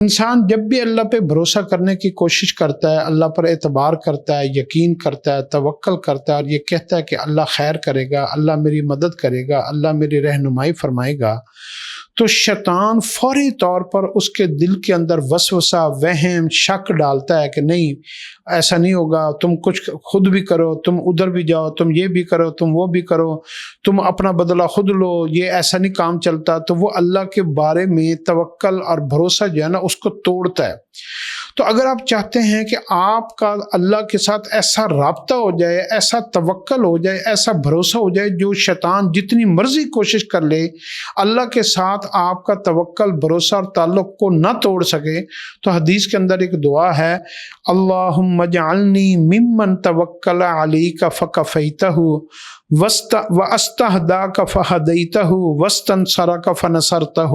انسان جب بھی اللہ پہ بھروسہ کرنے کی کوشش کرتا ہے، اللہ پر اعتبار کرتا ہے، یقین کرتا ہے، توکل کرتا ہے اور یہ کہتا ہے کہ اللہ خیر کرے گا، اللہ میری مدد کرے گا، اللہ میری رہنمائی فرمائے گا، تو شیطان فوری طور پر اس کے دل کے اندر وسوسہ، وہم، شک ڈالتا ہے کہ نہیں ایسا نہیں ہوگا، تم کچھ خود بھی کرو، تم ادھر بھی جاؤ، تم یہ بھی کرو، تم وہ بھی کرو، تم اپنا بدلہ خود لو، یہ ایسا نہیں کام چلتا۔ تو وہ اللہ کے بارے میں توکل اور بھروسہ جو ہے نا اس کو توڑتا ہے۔ تو اگر آپ چاہتے ہیں کہ آپ کا اللہ کے ساتھ ایسا رابطہ ہو جائے، ایسا توکل ہو جائے، ایسا بھروسہ ہو جائے جو شیطان جتنی مرضی کوشش کر لے اللہ کے ساتھ آپ کا توکل، بھروسہ اور تعلق کو نہ توڑ سکے، تو حدیث کے اندر ایک دعا ہے، اللہم اجعلنی ممن توکل علیک فکفیتہ وَأَسْتَهْدَاكَ فَهَدَيْتَهُ وَاسْتَنْصَرَكَ فَنَصَرْتَهُ،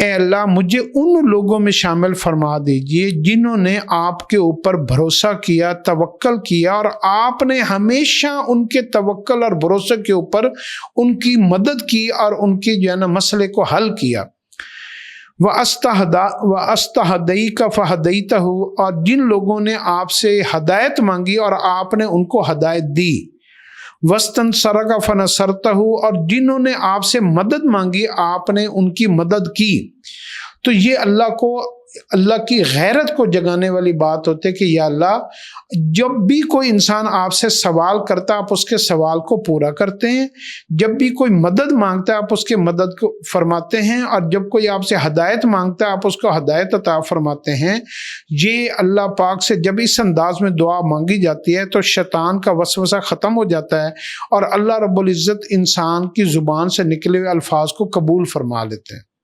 اے اللہ مجھے ان لوگوں میں شامل فرما دیجئے جنہوں نے آپ کے اوپر بھروسہ کیا، توکل کیا، اور آپ نے ہمیشہ ان کے توکل اور بھروسے کے اوپر ان کی مدد کی اور ان کی جو ہے نا مسئلے کو حل کیا۔ وَأَسْتَهْدَيْكَ فَهَدَيْتَهُ، اور جن لوگوں نے آپ سے ہدایت مانگی اور آپ نے ان کو ہدایت دی، وَاسْتَنْصَرَكَ فَنَصَرْتَهُ، اور جنہوں نے آپ سے مدد مانگی آپ نے ان کی مدد کی۔ تو یہ اللہ کی غیرت کو جگانے والی بات ہوتی ہے کہ یا اللہ جب بھی کوئی انسان آپ سے سوال کرتا ہے آپ اس کے سوال کو پورا کرتے ہیں، جب بھی کوئی مدد مانگتا ہے آپ اس کے مدد کو فرماتے ہیں، اور جب کوئی آپ سے ہدایت مانگتا ہے آپ اس کو ہدایت عطا فرماتے ہیں۔ یہ اللہ پاک سے جب اس انداز میں دعا مانگی جاتی ہے تو شیطان کا وسوسہ ختم ہو جاتا ہے اور اللہ رب العزت انسان کی زبان سے نکلے ہوئے الفاظ کو قبول فرما لیتے ہیں۔